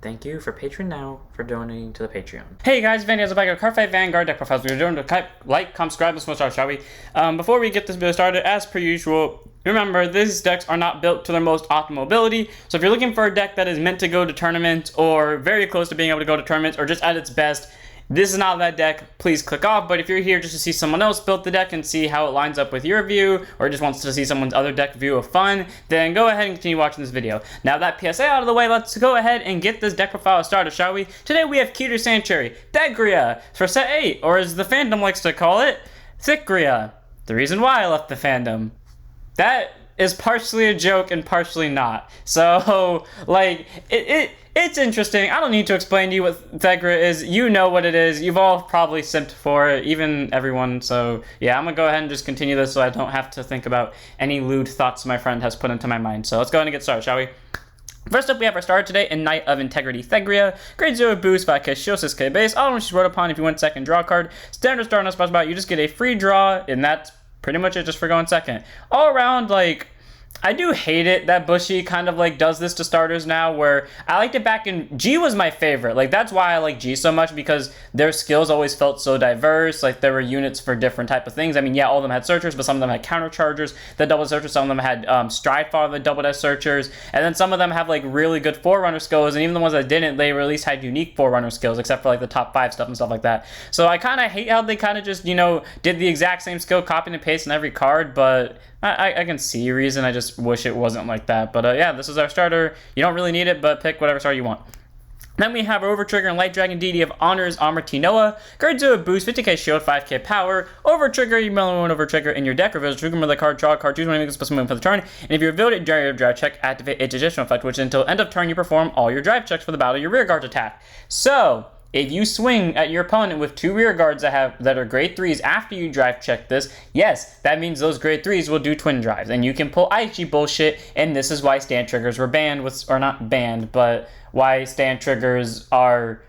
Thank you for Patreon now for donating to the Patreon. Hey guys, Vanny has a bag of Card Fight Vanguard deck profiles. We're doing the like, comment, subscribe, let's start, shall we? Before we get this video started, as per usual, remember these decks are not built to their most optimal ability. So if you're looking for a deck that is meant to go to tournaments or very close to being able to go to tournaments or just at its best, this is not that deck, please click off. But if you're here just to see someone else build the deck and see how it lines up with your view, or just wants to see someone's other deck view of fun, then go ahead and continue watching this video. Now that PSA out of the way, let's go ahead and get this deck profile started, shall we? Today we have Keter Sanctuary, Thegrea for set 8, or as the fandom likes to call it, Thegrea. The reason why I left the fandom. That is partially a joke and partially not. So, like, it's interesting. I don't need to explain to you what Thegrea is. You know what it is. You've all probably simped for it, even everyone. So, yeah, I'm going to go ahead and just continue this so I don't have to think about any lewd thoughts my friend has put into my mind. So let's go ahead and get started, shall we? First up, we have our starter today in Knight of Integrity Thegrea. Grade 0 boost, 5k shield, 6k base. All of which is wrote upon if you win second draw card. Standard start, no special about. You just get a free draw, and that's pretty much it just for going second. All around, like, I do hate it that Bushy kind of like does this to starters now, where I liked it back in G was my favorite. Like, that's why I like G so much, because their skills always felt so diverse. Like, there were units for different type of things. I mean, yeah, all of them had searchers, but some of them had counter chargers that doubled as searchers. Some of them had stride fodder that doubled as searchers, and then some of them have like really good forerunner skills, and even the ones that didn't, they at least had unique forerunner skills, except for like the top 5 stuff and stuff like that. So I kind of hate how they kind of just, you know, did the exact same skill, copy and paste in every card, but I can see a reason. I just wish it wasn't like that. But yeah, this is our starter. You don't really need it, but pick whatever starter you want. Then we have Over Trigger and Light Dragon Deity of Honor's Armor Tinoa. Grade 0 boost, 50k shield, 5k power. Over Trigger, you may one Over Trigger in your deck. Reveals trigger with the card, draw a card, choose one of plus move for the turn. And if you revealed it during your drive check, activate its additional effect, which until end of turn you perform all your drive checks for the battle of your rear guard's attack. So if you swing at your opponent with 2 rear guards that are grade 3s after you drive check this, yes, that means those grade 3s will do twin drives. And you can pull Aichi bullshit, and this is why stand triggers were banned, or not banned, but why stand triggers are...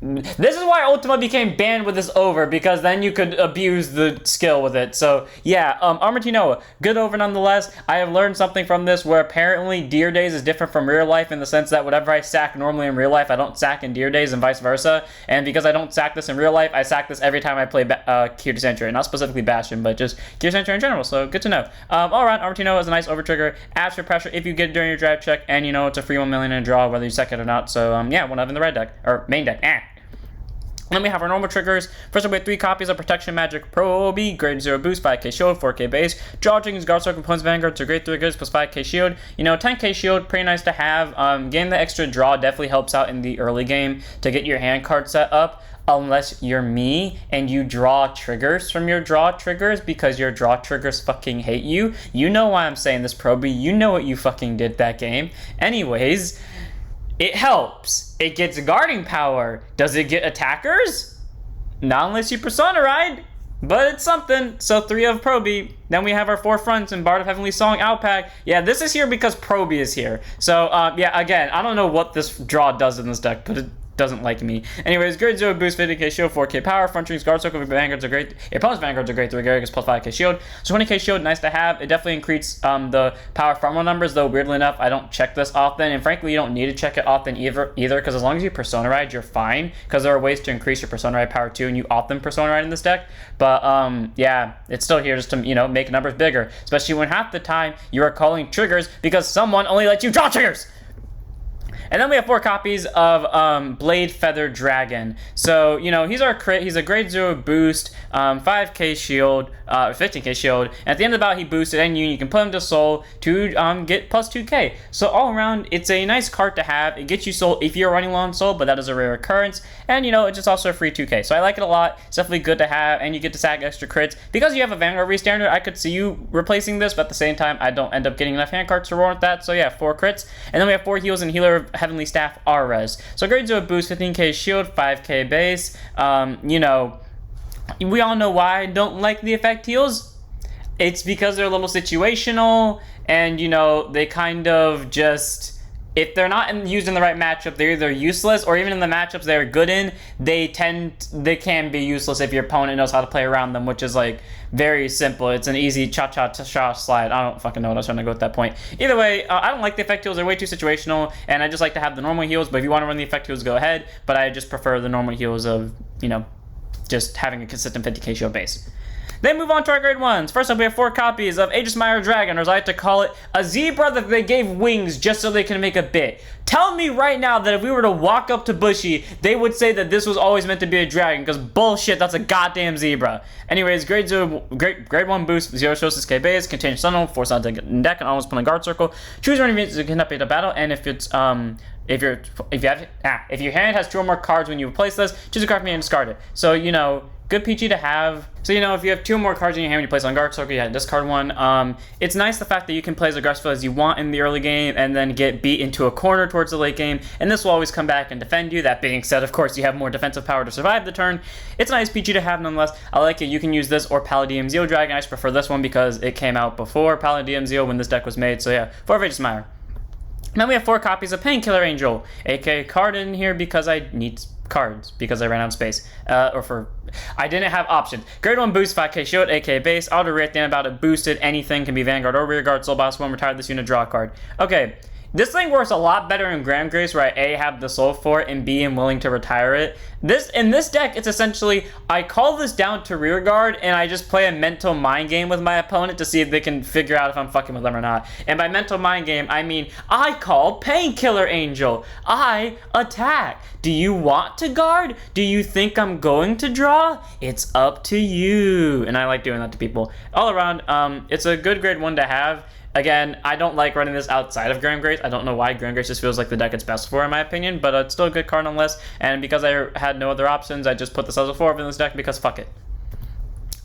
This is why Ultima became banned with this over, because then you could abuse the skill with it. So yeah, Armor Tinoa, good over nonetheless. I have learned something from this where apparently Deer Days is different from real life in the sense that whatever I sack normally in real life, I don't sack in Deer Days and vice versa. And because I don't sack this in real life, I sack this every time I play Keter Sanctuary. Not specifically Bastion, but just Keter Sanctuary in general, so good to know. All around, Armor Tinoa is a nice over trigger. Adds for pressure if you get it during your drive check, and you know, it's a free 1 million in a draw whether you sack it or not. So yeah, one of in the red deck, or main deck. Then we have our normal triggers. First up, we have 3 copies of Protection Magic Proby, grade 0 boost, 5k shield, 4k base. Draw triggers, guard circle opponent's Vanguard, so grade 3 goods plus 5k shield. You know, 10k shield, pretty nice to have. Getting the extra draw definitely helps out in the early game to get your hand card set up. Unless you're me and you draw triggers from your draw triggers because your draw triggers fucking hate you. You know why I'm saying this, Proby. You know what you fucking did that game. Anyways, it helps. It gets guarding power. Does it get attackers? Not unless you Persona Ride, but it's something. So 3 of Proby. Then we have our 4 fronts and Bard of Heavenly Song Outpack. Yeah, this is here because Proby is here. So yeah, again, I don't know what this draw does in this deck, but it doesn't like me. Anyways, grade 0 boost, 50k shield, 4k power. Front strings, guard circle, vanguards are great. Your opponent's vanguards are great. 3 Garrigus plus 5k shield. So 20k shield, nice to have. It definitely increases the power farmer numbers, though weirdly enough, I don't check this often. And frankly, you don't need to check it often either, because as long as you Persona Ride, you're fine. Because there are ways to increase your Persona Ride power too, and you often Persona Ride in this deck. But yeah, it's still here just to, you know, make numbers bigger. Especially when half the time you are calling triggers because someone only lets you draw triggers. And then we have 4 copies of Blade Feather Dragon. So, you know, he's our crit. He's a grade 0 boost, 5k shield, 15k shield. And at the end of the battle, he boosted, and you can put him to soul to get plus 2k. So all around, it's a nice card to have. It gets you soul if you're running low on soul, but that is a rare occurrence. And, you know, it's just also a free 2k. So I like it a lot. It's definitely good to have, and you get to sack extra crits. Because you have a Vanguard Restandard, I could see you replacing this, but at the same time, I don't end up getting enough hand cards to warrant that. So yeah, 4 crits. And then we have 4 heals and Healer of Heavenly Staff R-Res. So grade 0 boost, 15k shield, 5k base. You know, we all know why I don't like the effect heals. It's because they're a little situational, and you know, they kind of just if they're not used in the right matchup, they're either useless, or even in the matchups they're good in, they can be useless if your opponent knows how to play around them, which is like very simple. It's an easy cha-cha-cha slide. I don't fucking know what I was trying to go at that point. Either way, I don't like the effect heals. They're way too situational, and I just like to have the normal heals, but if you want to run the effect heals, go ahead, but I just prefer the normal heals of, you know, just having a consistent 50k shield base. Then move on to our grade 1s. First up, we have 4 copies of Aegis Meyer Dragon, or as I like to call it, a zebra that they gave wings just so they can make a bit. Tell me right now that if we were to walk up to Bushy, they would say that this was always meant to be a dragon, because bullshit, that's a goddamn zebra. Anyways, grade 1 boost, 0 shows 6k base, contains Sunlight, 4 sides in deck, and almost put in guard circle. Choose your units to connect to battle, and if it's if your hand has 2 or more cards when you replace this, choose a card from your hand and discard it. So, you know, good PG to have. So, you know, if you have 2 or more cards in your hand when you place on guard circle, you discard one. It's nice the fact that you can play as aggressive as you want in the early game and then get beat into a corner towards the late game, and this will always come back and defend you. That being said, of course, you have more defensive power to survive the turn. It's a nice PG to have nonetheless. I like it. You can use this or Palladium Zeal Dragon. I just prefer this one because it came out before Palladium Zeal when this deck was made. So yeah, 4 of Aegis Meyer. Then we have 4 copies of Painkiller Angel, aka card in here because I need cards, because I ran out of space. I didn't have options. Grade 1 boost, 5k shield, aka base, auto react the about it, boosted, anything, can be Vanguard or Rearguard, Soul Boss 1, retire this unit, draw a card. Okay. This thing works a lot better in Graham Grace, where I A, have the soul for it, and B, am willing to retire it. In this deck, it's essentially, I call this down to rear guard, and I just play a mental mind game with my opponent to see if they can figure out if I'm fucking with them or not. And by mental mind game, I mean, I call Painkiller Angel. I attack. Do you want to guard? Do you think I'm going to draw? It's up to you. And I like doing that to people. All around, it's a good grade 1 to have. Again, I don't like running this outside of Graham Grace. I don't know why. Graham Grace just feels like the deck it's best for, in my opinion, but it's still a good card nonetheless. And because I had no other options, I just put this as a 4 in this deck because fuck it.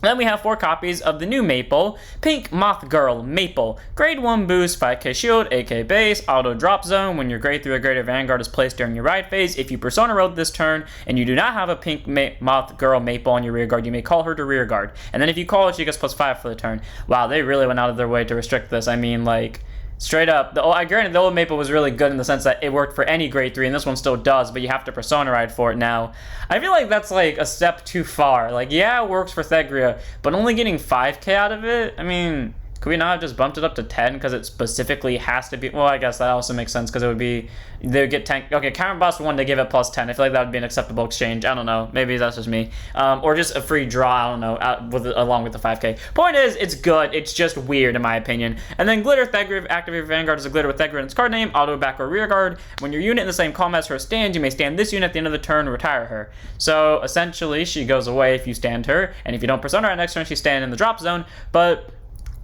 Then we have 4 copies of the new Maple, Pink Moth Girl Maple. Grade 1 boost, 5k shield, AK base, auto drop zone. When your grade 3 or greater Vanguard is placed during your ride phase, if you Persona Road this turn and you do not have a Pink Moth Girl Maple on your rear guard, you may call her to rear guard. And then if you call her, she gets +5 for the turn. Wow, they really went out of their way to restrict this. I mean, like, straight up, granted, the old Maple was really good in the sense that it worked for any grade 3, and this one still does, but you have to Persona Ride for it now. I feel like that's like a step too far. Like, yeah, it works for Thegrea, but only getting 5k out of it? I mean, could we not have just bumped it up to 10 because it specifically has to be? Well, I guess that also makes sense because it would be, they would get 10. Okay, Counter Boss 1, they give it +10. I feel like that would be an acceptable exchange. I don't know. Maybe that's just me. Or just a free draw, I don't know, along with the 5k. Point is, it's good. It's just weird, in my opinion. And then Glitter Thegrea, activate your Vanguard as a Glitter with Thegrea in its card name, auto back or rear guard. When your unit in the same column as her stands, you may stand this unit at the end of the turn and retire her. So, essentially, she goes away if you stand her, and if you don't Persona her next turn, she's standing in the drop zone, but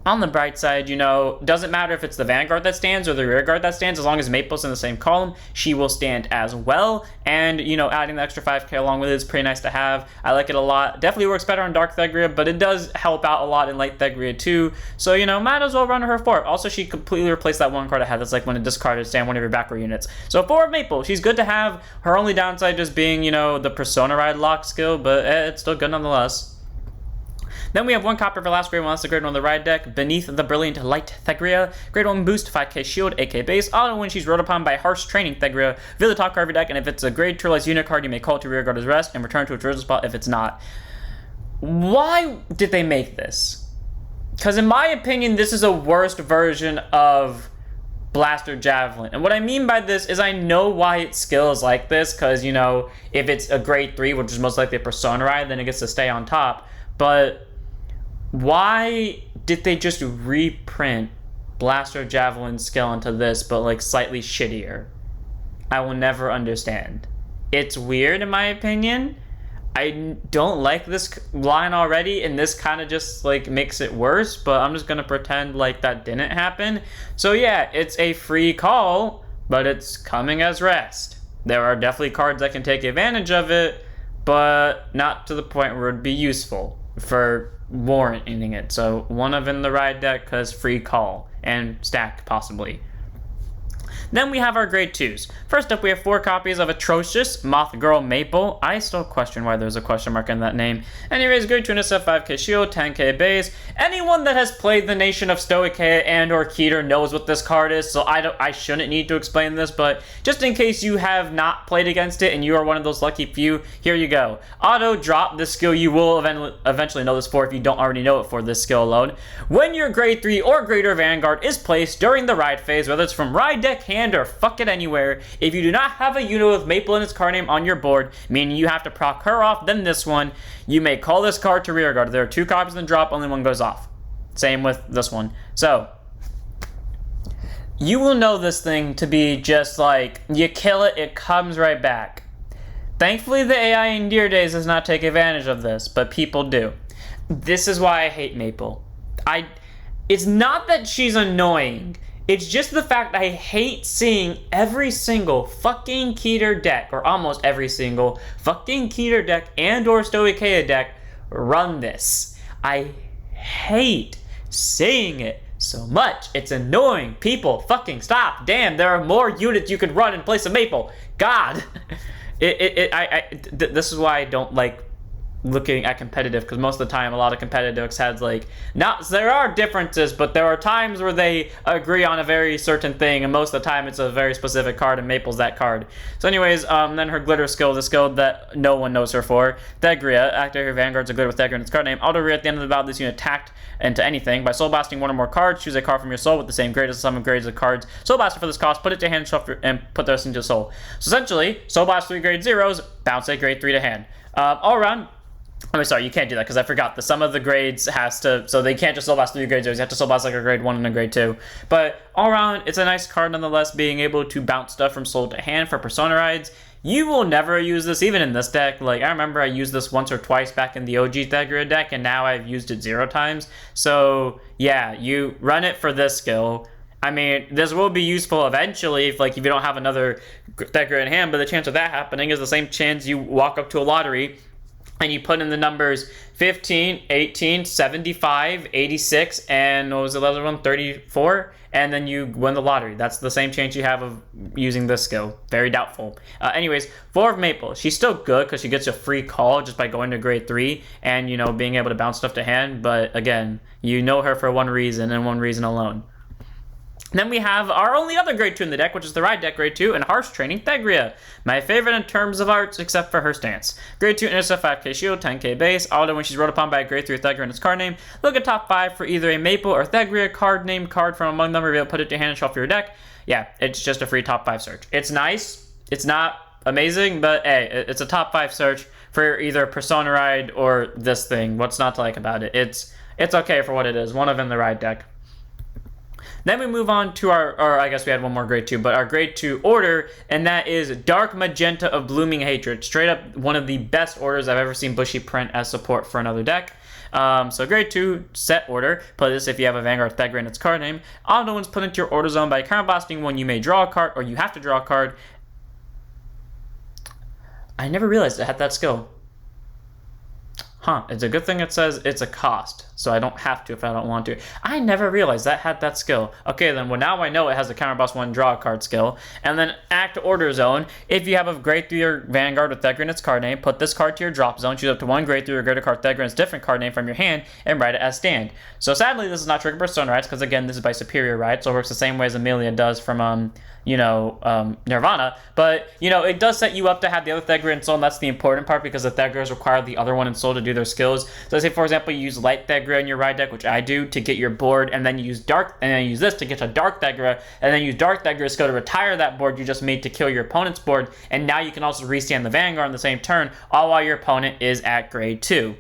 on the bright side, you know, doesn't matter if it's the Vanguard that stands or the rear guard that stands, as long as Maple's in the same column, she will stand as well. And, you know, adding the extra 5k along with it is pretty nice to have. I like it a lot. Definitely works better on Dark Thegrea, but it does help out a lot in Light Thegrea too. So, you know, might as well run her 4. Also, she completely replaced that one card I had that's like when it discarded, stand one of your back row units. So 4 of Maple, she's good to have. Her only downside just being, you know, the Persona Ride lock skill, but it's still good nonetheless. Then we have 1 copy for last grade 1. That's the grade 1 on the ride deck. Beneath the Brilliant Light Thegrea. Grade 1 boost, 5k shield, AK base. Auto when she's rode upon by Harsh Training Thegrea. View the top card of your deck, and if it's a grade 2 less unit card, you may call it to rear guard as rest and return to its original spot if it's not. Why did they make this? Because in my opinion, this is a worst version of Blaster Javelin. And what I mean by this is I know why its skill is like this, because, you know, if it's a grade 3, which is most likely a Persona Ride, then it gets to stay on top. But why did they just reprint Blaster Javelin skill into this, but like slightly shittier? I will never understand. It's weird in my opinion. I don't like this line already, and this kind of just like makes it worse, but I'm just gonna pretend like that didn't happen. So yeah, it's a free call, but it's coming as rest. There are definitely cards that can take advantage of it, but not to the point where it'd be useful for warranting it. So 1 of in the ride deck because free call and stack possibly. Then we have our grade 2s. First up, we have 4 copies of Atrocious Moth Girl Maple. I still question why there's a question mark in that name. Anyways, grade 2 in SF 5k shield, 10k base. Anyone that has played the Nation of Stoicheia and or Keter knows what this card is, so I shouldn't need to explain this, but just in case you have not played against it and you are one of those lucky few, here you go. Auto drop this skill. You will eventually know this for if you don't already know it for this skill alone. When your grade 3 or greater Vanguard is placed during the ride phase, whether it's from ride deck, hand, or fuck it anywhere, if you do not have a unit with Maple in its card name on your board, meaning you have to proc her off, then this one, you may call this card to rear guard. There are 2 copies in the drop, only one goes off. Same with this one. So, you will know this thing to be just like, you kill it, it comes right back. Thankfully, the AI in Deer Days does not take advantage of this, but people do. This is why I hate Maple. It's not that she's annoying. It's just the fact I hate seeing every single fucking Keter deck, or almost every single fucking Keter deck and or Stoicheia deck run this. I hate seeing it so much. It's annoying. People, fucking stop. Damn, there are more units you could run in place of Maple. God. This is why I don't like looking at competitive, because most of the time a lot of competitive decks has like, there are differences, but there are times where they agree on a very certain thing, and most of the time it's a very specific card, and Maple's that card. So anyways, then her glitter skill, the skill that no one knows her for, Thegrea. Activate her Vanguard's a glitter with Thegrea in its card name. Auto rear at the end of the battle, this unit attacked into anything. By soul blasting one or more cards, choose a card from your soul with the same grade as the sum of grades of cards soul blasted for this cost, put it to hand, shuffle, and put the rest into soul. So essentially, soul blast 3 grade 0s, bounce a grade 3 to hand. All around, I'm sorry, you can't do that because I forgot. The sum of the grades has to, so they can't just soul blast 3 grade 0s. You have to soul blast like a grade 1 and a grade 2. But all around, it's a nice card nonetheless, being able to bounce stuff from soul to hand for persona rides. You will never use this, even in this deck. Like, I remember I used this once or twice back in the OG Thegrea deck, and now I've used it 0 times. So, yeah, you run it for this skill. I mean, this will be useful eventually if you don't have another Thegrea in hand, but the chance of that happening is the same chance you walk up to a lottery and you put in the numbers 15, 18, 75, 86, and what was the other one? 34, and then you win the lottery. That's the same chance you have of using this skill. Very doubtful. Anyways, 4 of Maple. She's still good because she gets a free call just by going to grade 3 and, you know, being able to bounce stuff to hand. But again, you know her for one reason and one reason alone. Then we have our only other grade 2 in the deck, which is the ride deck grade 2 and harsh training Thegrea. My favorite in terms of arts, except for her stance. Grade 2 NSF 5k shield, 10k base. Auto when she's rode upon by a grade 3 Thegrea in its card name. Look at top 5 for either a Maple or Thegrea card name card from among them. Reveal, put it to hand and shuffle your deck. Yeah, it's just a free top 5 search. It's nice. It's not amazing, but hey, it's a top 5 search for either Persona Ride or this thing. What's not to like about it? It's okay for what it is. One of in the ride deck. Then we move on to or I guess we had one more grade 2, but our grade 2 order, and that is Dark Magenta of Blooming Hatred. Straight up one of the best orders I've ever seen Bushy print as support for another deck. So grade 2 set order. Play this if you have a Vanguard Thegrea in its card name. Auto one's put into your order zone by counterblasting one. You may draw a card, or you have to draw a card. I never realized it had that skill. Huh, it's a good thing it says it's a cost, so I don't have to if I don't want to. I never realized that had that skill. Okay, then, well, now I know it has a counterboss 1 draw a card skill. And then act order zone. If you have a grade 3 or Vanguard with Thegrea in its card name, put this card to your drop zone, choose up to 1 grade 3 or greater card Thegrea in its different card name from your hand, and write it as stand. So sadly, this is not triggered Persona rides, because again, this is by Superior Ride, so it works the same way as Amelia does from, Nirvana. But, it does set you up to have the other Thegrea in Soul, and that's the important part, because the Thegreas require the other one in Soul to do their skills. So say, for example, you use Light Thegrea in your ride deck, which I do, to get your board, and then you use Dark, and then you use this to get a Dark Thegrea, and then use Dark Thegrea's skill to retire that board you just made to kill your opponent's board, and now you can also restand the Vanguard on the same turn, all while your opponent is at grade 2.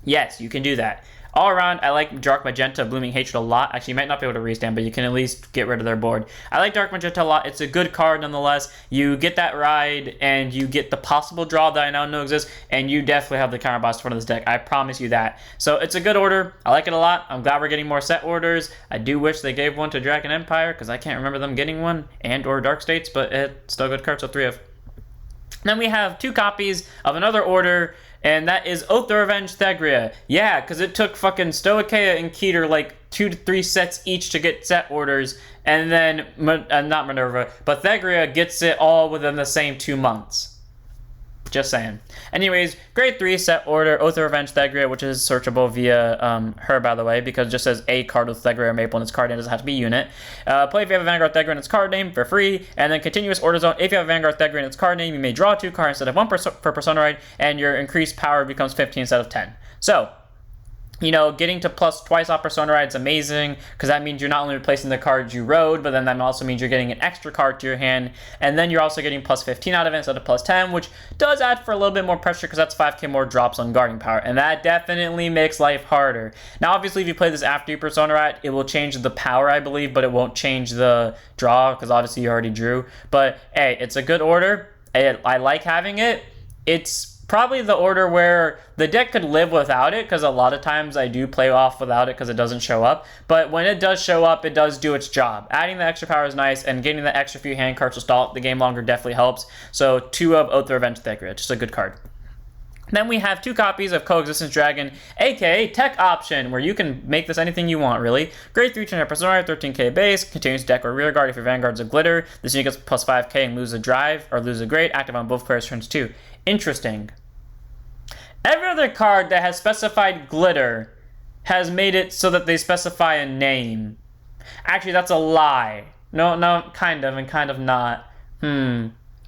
Yes, you can do that. All around, I like Dark Magenta, Blooming Hatred a lot. Actually, you might not be able to restand, but you can at least get rid of their board. I like Dark Magenta a lot. It's a good card nonetheless. You get that ride, and you get the possible draw that I now know exists, and you definitely have the counterboss in front of this deck. I promise you that. So it's a good order. I like it a lot. I'm glad we're getting more set orders. I do wish they gave one to Dragon Empire, because I can't remember them getting one, and or Dark States, but it's still a good card, so 3 of. Then we have 2 copies of another order, and that is Oath of Revenge Thegrea. Yeah, because it took fucking Stoicheia and Keter like 2 to 3 sets each to get set orders, and then, not Minerva, but Thegrea gets it all within the same 2 months. Just saying. Anyways, grade 3 set order, Oath of Revenge Thegrea, which is searchable via her, by the way, because it just says a card with Thegrea Maple in its card name, doesn't have to be unit. Play if you have a Vanguard Thegrea in its card name for free, and then continuous order zone. If you have a Vanguard Thegrea in its card name, you may draw 2 cards instead of 1 per Persona Ride, and your increased power becomes 15 instead of 10. So, you know, getting to plus twice off Persona Ride is amazing, because that means you're not only replacing the cards you rode, but then that also means you're getting an extra card to your hand, and then you're also getting plus 15 out of it instead of plus 10, which does add for a little bit more pressure, because that's 5k more drops on guarding power, and that definitely makes life harder. Now, obviously, if you play this after you Persona Ride, it will change the power, I believe, but it won't change the draw, because obviously you already drew. But, hey, it's a good order. I like having it. It's probably the order where the deck could live without it, because a lot of times I do play off without it because it doesn't show up. But when it does show up, it does do its job. Adding the extra power is nice, and getting the extra few hand cards to stall the game longer definitely helps. So 2 of Oath of Revenge Thegrea, just a good card. Then we have 2 copies of Coexistence Dragon, aka Tech Option, where you can make this anything you want, really. Grade 3 turn Persona, 13k base, continues deck or rear guard if your Vanguard's a glitter. This unit gets plus 5k and lose a drive, or lose a grade, active on both players' turns too. Interesting. Every other card that has specified glitter has made it so that they specify a name. Actually, that's a lie. No, kind of, and kind of not.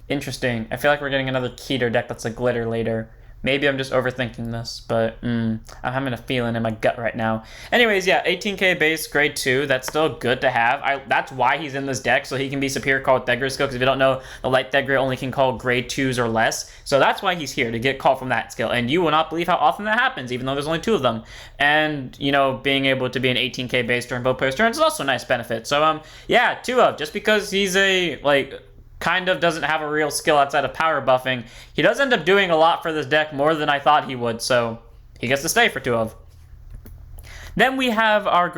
Interesting. I feel like we're getting another Keter deck that's a glitter later. Maybe I'm just overthinking this, but I'm having a feeling in my gut right now. Anyways, yeah, 18k base, grade 2. That's still good to have. That's why he's in this deck, so he can be superior call with Thegrea skill, because if you don't know, the light Thegrea only can call grade 2s or less. So that's why he's here, to get called from that skill. And you will not believe how often that happens, even though there's only 2 of them. And, you know, being able to be an 18k base during both players' turns is also a nice benefit. So, yeah, 2 of. Just because he's a, kind of doesn't have a real skill outside of power buffing, he does end up doing a lot for this deck, more than I thought he would, so he gets to stay for 2 of. Then we have our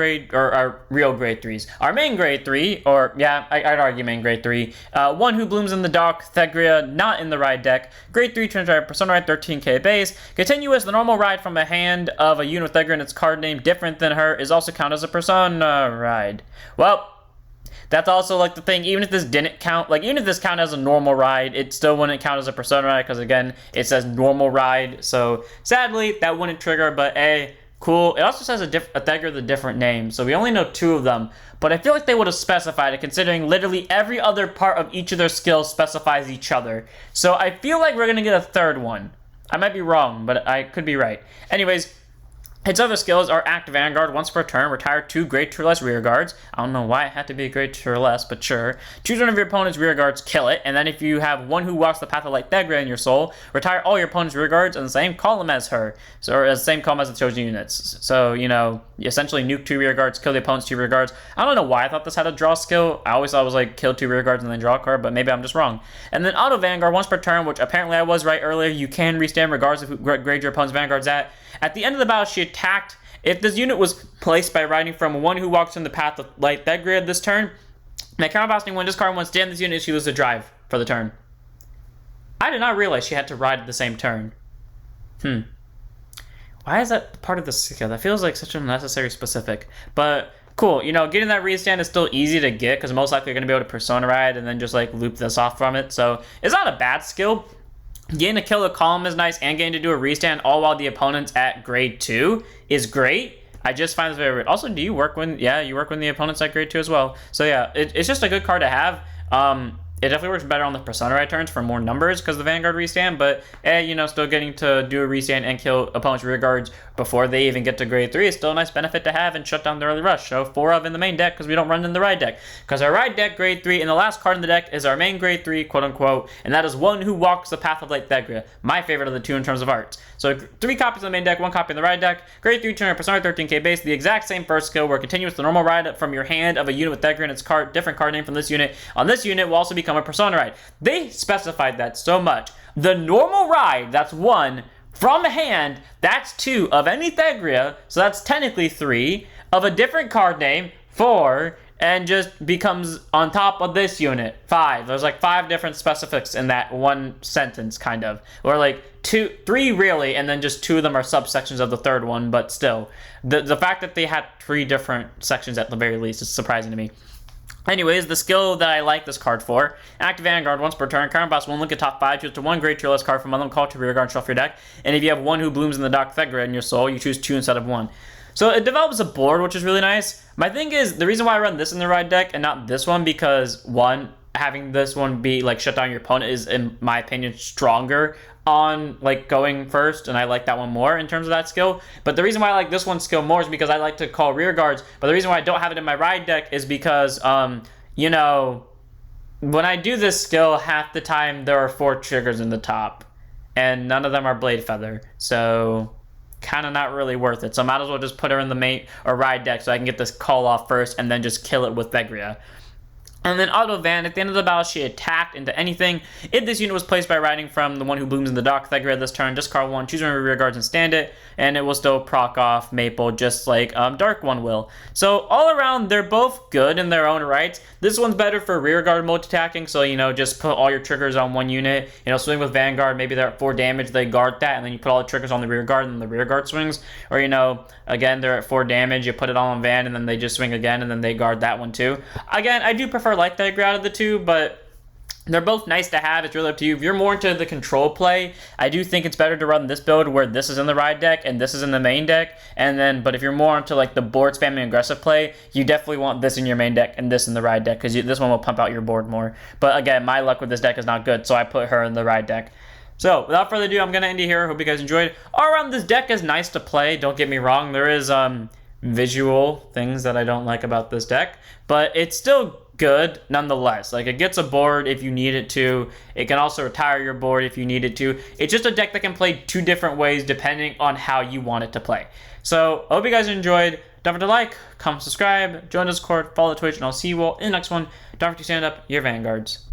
real grade 3s. Our main grade 3, or yeah, I'd argue main grade 3. One Who Blooms in the Dark, Thegrea, not in the ride deck. Grade 3 turns ride, Persona Ride, 13k base. Continuous, the normal ride from a hand of a unit with Thegrea and its card name different than her is also counted as a Persona Ride. Well, that's also like the thing, even if this didn't count, even if this counted as a normal ride, it still wouldn't count as a Persona Ride, because again, it says normal ride, so sadly, that wouldn't trigger, but hey, cool. It also says a Thegrea with a different name, so we only know 2 of them, but I feel like they would have specified it, considering literally every other part of each of their skills specifies each other. So I feel like we're going to get a 3rd one. I might be wrong, but I could be right. Anyways, its other skills are Act Vanguard once per turn, retire 2 grade 2 or less rear guards. I don't know why it had to be a grade 2 or less, but sure. Choose one of your opponent's rear guards, kill it, and then if you have one who walks the path of light Thegrea in your soul, retire all your opponent's rear guards in the same column as her, or as the same column as the chosen units. So, you know, you essentially nuke 2 rear guards, kill the opponent's 2 rear guards. I don't know why I thought this had a draw skill. I always thought it was kill 2 rear guards and then draw a card, but maybe I'm just wrong. And then Auto Vanguard once per turn, which apparently I was right earlier. You can restand regardless of what grade your opponent's Vanguard's at. At the end of the battle, she attacked. If this unit was placed by riding from one who walks in the path of light Thegrea this turn, my counterbalancing when this card wants to damn this unit, she loses a drive for the turn. I did not realize she had to ride at the same turn. Why is that part of the skill? That feels like such an unnecessary specific. But cool, you know, getting that restand is still easy to get, because most likely you're going to be able to Persona Ride and then just loop this off from it. So it's not a bad skill. Getting to kill a column is nice, and getting to do a restand all while the opponent's at grade 2 is great. I just find this very weird. Also, do you work when, you work when the opponent's at grade 2 as well. So yeah, it's just a good card to have. It definitely works better on the Persona Ride turns for more numbers because of the Vanguard restand, but you know, still getting to do a restand and kill opponent's rear guards before they even get to grade 3 is still a nice benefit to have and shut down the early rush. So 4 of in the main deck because we don't run in the ride deck. Because our ride deck grade 3 and the last card in the deck is our main grade 3, quote unquote, and that is One Who Walks the Path of Light Thegrea, my favorite of the 2 in terms of art. So 3 copies in the main deck, 1 copy in the ride deck. Grade 3 turn Persona 13k base, the exact same first skill where continuous the normal ride from your hand of a unit with Thegrea and its card, different card name from this unit. On this unit will also become a Persona Ride. They specified that so much. The normal ride, that's 1. From hand, that's 2 of any Thegrea, so that's technically 3. Of a different card name, 4. and just becomes on top of this unit. 5. There's like 5 different specifics in that one sentence, kind of. Or like 3 really, and then just 2 of them are subsections of the third one, but still. The fact that they had 3 different sections at the very least is surprising to me. Anyways, the skill that I like this card for, active Vanguard once per turn, current boss one, look at top 5, choose to 1 great tier card from among them, call to rear guard, shuffle your deck, and if you have 1 who blooms in the dark Thegrea in your soul, you choose 2 instead of 1. So it develops a board, which is really nice. My thing is, the reason why I run this in the ride deck and not this one, because 1, having this one be like shut down your opponent is, in my opinion, stronger on like going first, and I like that one more in terms of that skill. But the reason why I like this one skill more is because I like to call rear guards. But the reason why I don't have it in my ride deck is because you know, when I do this skill, half the time there are 4 triggers in the top, and none of them are Blade Feather, so kind of not really worth it. So I might as well just put her in the main or ride deck so I can get this call off first and then just kill it with Thegrea. And then Auto Van, at the end of the battle, she attacked into anything. If this unit was placed by riding from the one who blooms in the dark Thegrea this turn, discard 1, choose one of your rear guards and stand it, and it will still proc off Maple just like Dark one will. So all around, they're both good in their own rights. This one's better for rear guard multi-attacking, so you know, just put all your triggers on one unit. You know, swing with Vanguard, maybe they're at 4 damage, they guard that, and then you put all the triggers on the rear guard, and then the rear guard swings. Or you know, again, they're at 4 damage, you put it all on Van, and then they just swing again, and then they guard that one too. Again, I do prefer like Thegrea out of the 2, but they're both nice to have. It's really up to you. If you're more into the control play, I do think it's better to run this build where this is in the ride deck and this is in the main deck. And then, but if you're more into like the board spamming aggressive play, you definitely want this in your main deck and this in the ride deck, because this one will pump out your board more. But again, my luck with this deck is not good, so I put her in the ride deck. So without further ado, I'm gonna end it here. Hope you guys enjoyed. All around, this deck is nice to play. Don't get me wrong. There is visual things that I don't like about this deck, but it's still good nonetheless. Like, it gets a board if you need it to. It can also retire your board if you need it to. It's just a deck that can play 2 different ways depending on how you want it to play. So I hope you guys enjoyed. Don't forget to like, comment, subscribe, join Discord, follow Twitch, and I'll see you all in the next one. Don't forget to stand up your Vanguards.